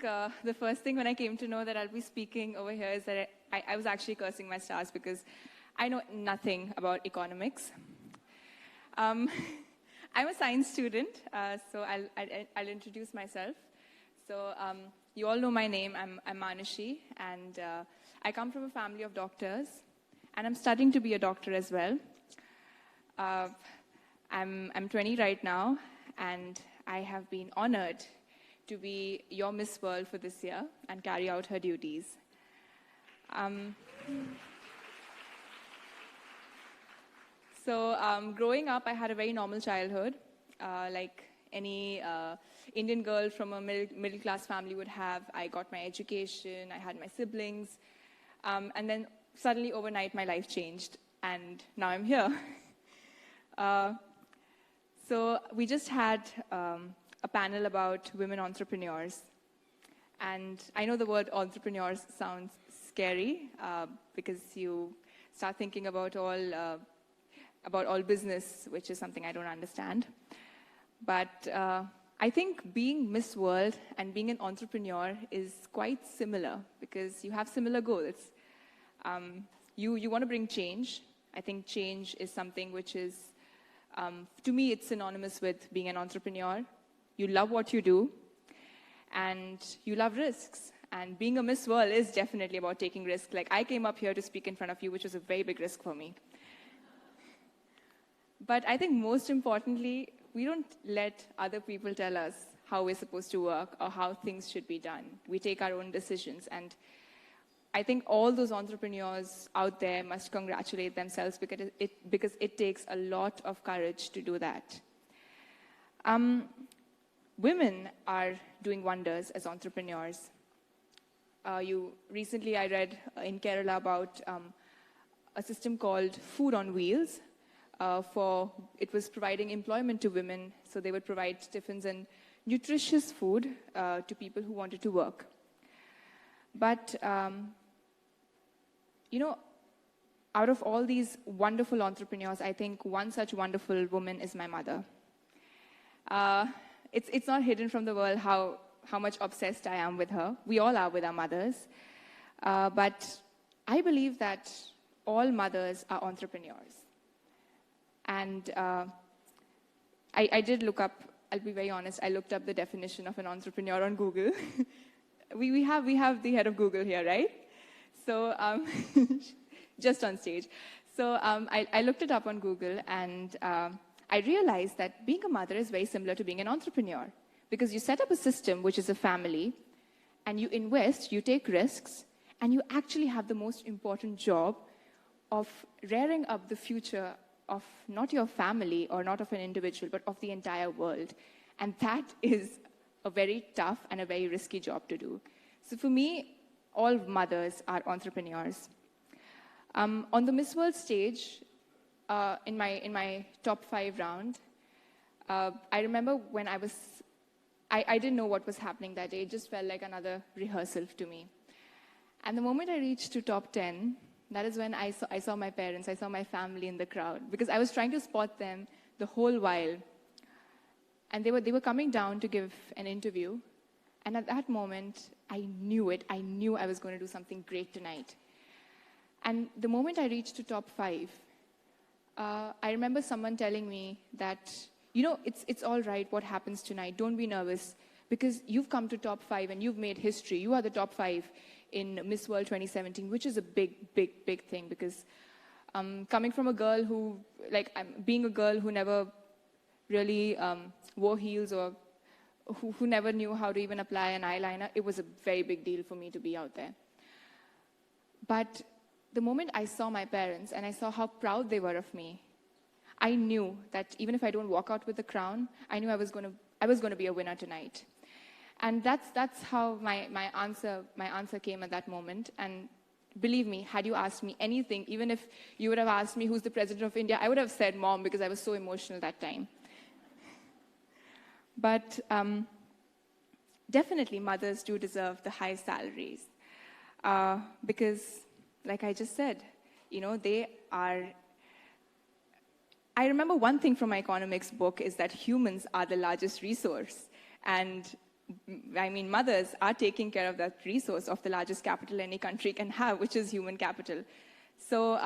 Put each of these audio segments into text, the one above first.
the first thing when I came to know that I'll be speaking over here is that I was actually cursing my stars because I know nothing about economics. I'm a science student, so I'll introduce myself. So you all know my name. I'm Manushi, and I come from a family of doctors, and I'm studying to be a doctor as well. I'm 20 right now, and I have been honored to be your Miss World for this year and carry out her duties. Growing up, I had a very normal childhood, like any Indian girl from a middle-class family would have. I got my education, I had my siblings, and then suddenly overnight my life changed, and now I'm here. So we just had a panel about women entrepreneurs. And I know the word entrepreneurs sounds scary because you start thinking about all business, which is something I don't understand. But I think being Miss World and being an entrepreneur is quite similar because you have similar goals. You want to bring change. I think change is something which is, to me, it's synonymous with being an entrepreneur. You love what you do, and you love risks. And being a Miss World is definitely about taking risks. Like, I came up here to speak in front of you, which was a very big risk for me. But I think most importantly, we don't let other people tell us how we're supposed to work or how things should be done. We take our own decisions. And I think all those entrepreneurs out there must congratulate themselves because it takes a lot of courage to do that. Women are doing wonders as entrepreneurs. Recently I read in Kerala about a system called Food on Wheels. It was providing employment to women, so they would provide tiffins and nutritious food to people who wanted to work. But, out of all these wonderful entrepreneurs, I think one such wonderful woman is my mother. It's not hidden from the world how much obsessed I am with her. We all are with our mothers. But I believe that all mothers are entrepreneurs. And I did look up, I'll be very honest, I looked up the definition of an entrepreneur on Google. we have the head of Google here, right? So, just on stage. So I looked it up on Google, and I realized that being a mother is very similar to being an entrepreneur because you set up a system, which is a family, and you invest, you take risks, and you actually have the most important job of rearing up the future of not your family or not of an individual, but of the entire world. And that is a very tough and a very risky job to do. So for me, all mothers are entrepreneurs. On the Miss World stage, in my top 5 round, I remember when I didn't know what was happening that day. It just felt like another rehearsal to me. And the moment I reached to top 10, that is when I saw my parents, I saw my family in the crowd, because I was trying to spot them the whole while. And they were coming down to give an interview. And at that moment, I knew it. I knew I was going to do something great tonight. And the moment I reached to top 5, I remember someone telling me that, it's all right what happens tonight. Don't be nervous, because you've come to top 5 and you've made history. You are the top 5 in Miss World 2017, which is a big, big, big thing, because coming from a girl who, being a girl who never really wore heels or who never knew how to even apply an eyeliner, it was a very big deal for me to be out there. But the moment I saw my parents and I saw how proud they were of me, I knew that even if I don't walk out with the crown, I knew I was going to be a winner tonight. And that's how my answer came at that moment. And believe me, had you asked me anything, even if you would have asked me who's the president of India, I would have said mom, because I was so emotional that time. But definitely mothers do deserve the high salaries because, like I just said, they are... I remember one thing from my economics book is that humans are the largest resource. And I mean, mothers are taking care of that resource of the largest capital any country can have, which is human capital. So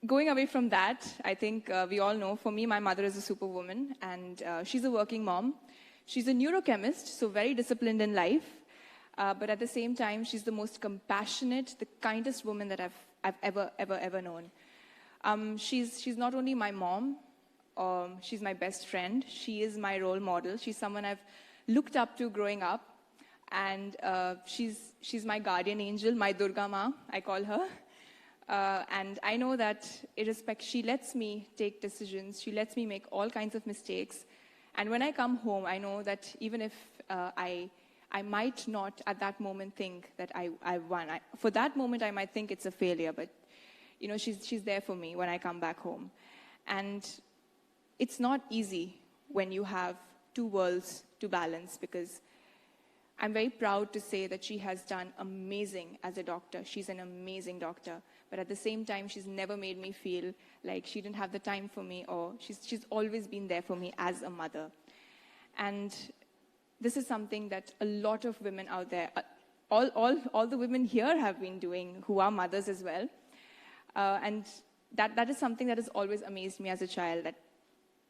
going away from that, I think we all know, for me, my mother is a superwoman, and she's a working mom. She's a neurochemist, so very disciplined in life. But at the same time, she's the most compassionate, the kindest woman that I've ever known. She's not only my mom, she's my best friend. She is my role model. She's someone I've looked up to growing up. And she's my guardian angel, my Durga Ma, I call her. And I know that she lets me take decisions. She lets me make all kinds of mistakes. And when I come home, I know that even if I might not at that moment think that I won. For that moment, I might think it's a failure, but you know, she's there for me when I come back home. And it's not easy when you have two worlds to balance, because I'm very proud to say that she has done amazing as a doctor. She's an amazing doctor. But at the same time, she's never made me feel like she didn't have the time for me, or she's always been there for me as a mother. And this is something that a lot of women out there, all the women here have been doing, who are mothers as well. And that is something that has always amazed me as a child. That,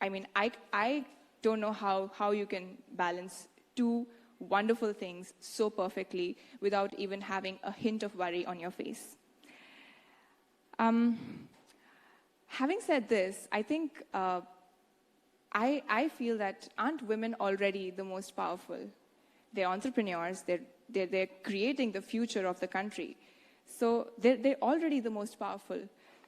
I mean, I don't know how you can balance two wonderful things so perfectly without even having a hint of worry on your face. Having said this, I think I feel that aren't women already the most powerful? They're entrepreneurs. They're creating the future of the country. So they're already the most powerful.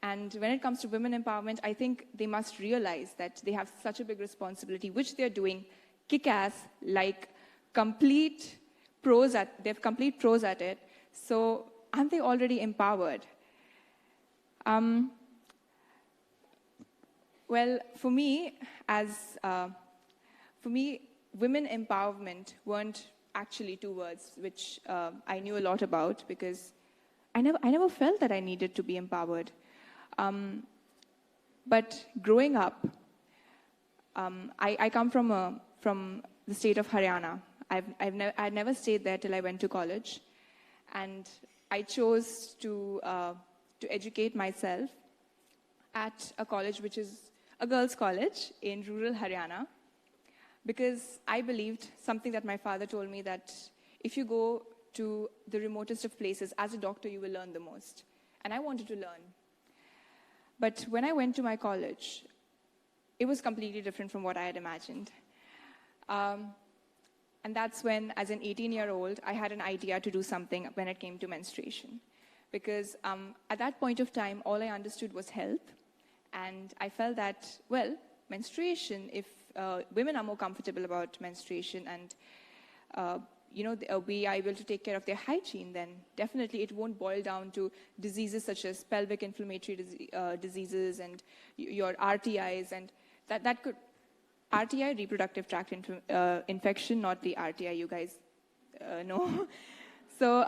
And when it comes to women empowerment, I think they must realize that they have such a big responsibility, which they're doing kick-ass, like complete pros at it. So aren't they already empowered? Well, for me, women empowerment weren't actually two words which I knew a lot about, because I never felt that I needed to be empowered. But growing up, I come from the state of Haryana. I'd never stayed there till I went to college, and I chose to educate myself at a college which is a girls' college in rural Haryana, because I believed something that my father told me, that if you go to the remotest of places, as a doctor, you will learn the most. And I wanted to learn. But when I went to my college, it was completely different from what I had imagined. And that's when, as an 18-year-old, I had an idea to do something when it came to menstruation. Because at that point of time, all I understood was health. And I felt that, well, menstruation, if women are more comfortable about menstruation and we are able to take care of their hygiene, then definitely it won't boil down to diseases such as pelvic inflammatory diseases and your RTIs, and that could, RTI, reproductive tract infection, not the RTI you guys know. So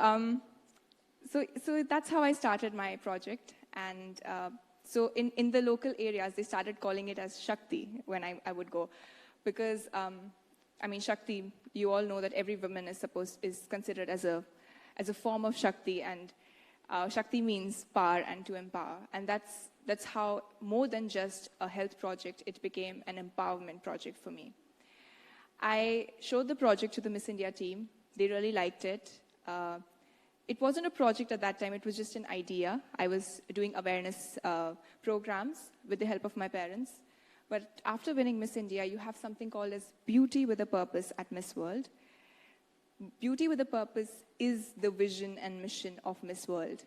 that's how I started my project. And so in the local areas, they started calling it as Shakti when I would go. Because, Shakti, you all know that every woman is considered as a form of Shakti, and Shakti means power and to empower. And that's how, more than just a health project, it became an empowerment project for me. I showed the project to the Miss India team. They really liked it. It wasn't a project at that time, it was just an idea. I was doing awareness programs with the help of my parents. But after winning Miss India, you have something called as Beauty with a Purpose at Miss World. Beauty with a Purpose is the vision and mission of Miss World.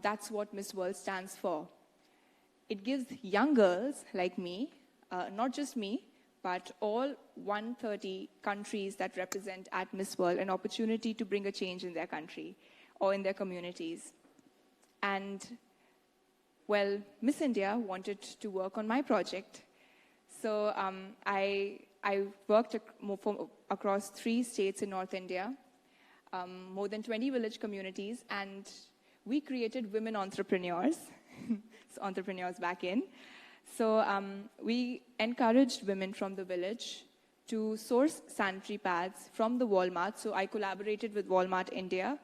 That's what Miss World stands for. It gives young girls like me, not just me, but all 130 countries that represent at Miss World an opportunity to bring a change in their country or in their communities. And, well, Miss India wanted to work on my project. So I worked across 3 states in North India, more than 20 village communities, and we created women entrepreneurs, so entrepreneurs back in. So we encouraged women from the village to source sanitary pads from the Walmart. So I collaborated with Walmart India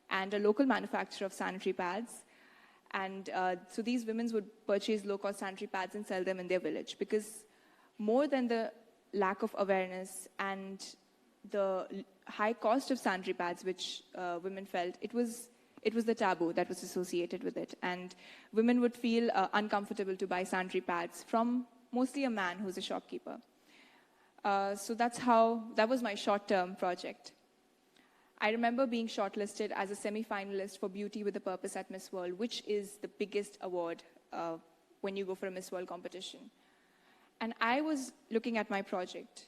and a local manufacturer of sanitary pads. And so these women would purchase low-cost sanitary pads and sell them in their village, because more than the lack of awareness and the high cost of sanitary pads, which women felt, it was the taboo that was associated with it. And women would feel uncomfortable to buy sanitary pads from mostly a man who's a shopkeeper. So that was my short-term project. I remember being shortlisted as a semi-finalist for Beauty with a Purpose at Miss World, which is the biggest award when you go for a Miss World competition. And I was looking at my project.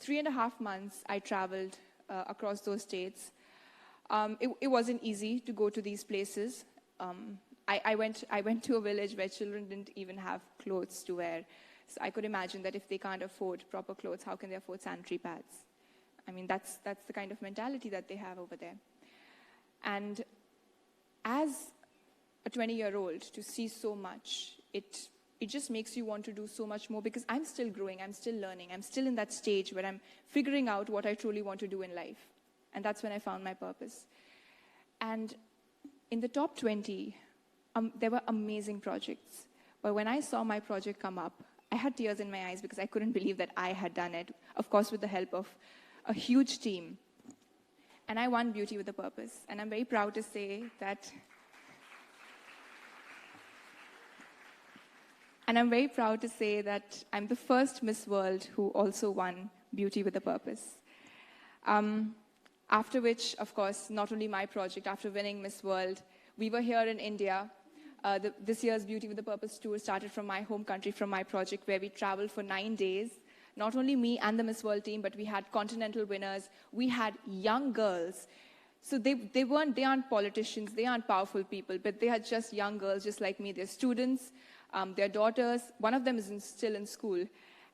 3.5 months, I traveled across those states. It wasn't easy to go to these places. I went to a village where children didn't even have clothes to wear. So I could imagine that if they can't afford proper clothes, how can they afford sanitary pads? I mean, that's the kind of mentality that they have over there. And as a 20-year-old, to see so much, it just makes you want to do so much more, because I'm still growing, I'm still learning, I'm still in that stage where I'm figuring out what I truly want to do in life. And that's when I found my purpose. And in the top 20, there were amazing projects. But when I saw my project come up, I had tears in my eyes because I couldn't believe that I had done it, of course with the help of a huge team. And I won Beauty with a Purpose. And I'm very proud to say that I'm the first Miss World who also won Beauty with a Purpose. After which, of course, not only my project, after winning Miss World, we were here in India. This year's Beauty with a Purpose tour started from my home country, from my project, where we traveled for 9 days. Not only me and the Miss World team, but we had continental winners. We had young girls. So they aren't politicians, they aren't powerful people, but they are just young girls, just like me. They're students, their daughters. One of them is still in school.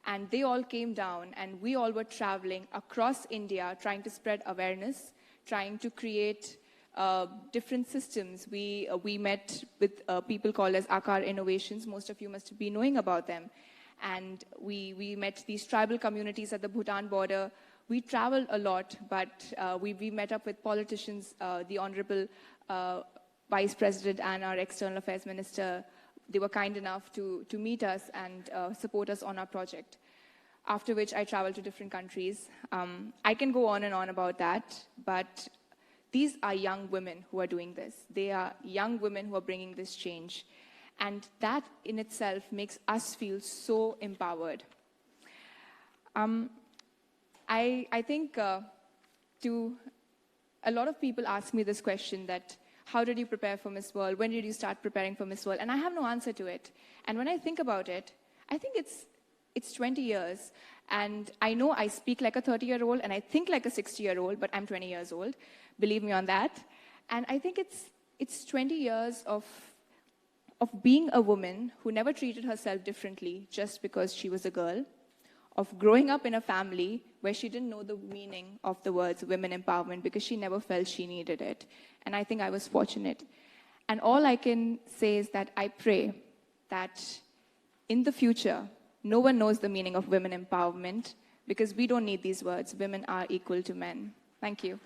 And they all came down, and we all were traveling across India, trying to spread awareness, trying to create different systems. We met with people called as Akar Innovations. Most of you must be knowing about them. And we met these tribal communities at the Bhutan border. We traveled a lot, but we met up with politicians, the Honorable Vice President and our External Affairs Minister. They were kind enough to meet us and support us on our project. After which I traveled to different countries. I can go on and on about that, but these are young women who are doing this. They are young women who are bringing this change. And that in itself makes us feel so empowered. I think a lot of people ask me this question, that how did you prepare for Miss World? When did you start preparing for Miss World? And I have no answer to it. And when I think about it, I think it's 20 years. And I know I speak like a 30-year-old and I think like a 60-year-old, but I'm 20 years old. Believe me on that. And I think it's 20 years of being a woman who never treated herself differently just because she was a girl, of growing up in a family where she didn't know the meaning of the words women empowerment because she never felt she needed it. And I think I was fortunate. And all I can say is that I pray that in the future, no one knows the meaning of women empowerment, because we don't need these words. Women are equal to men. Thank you.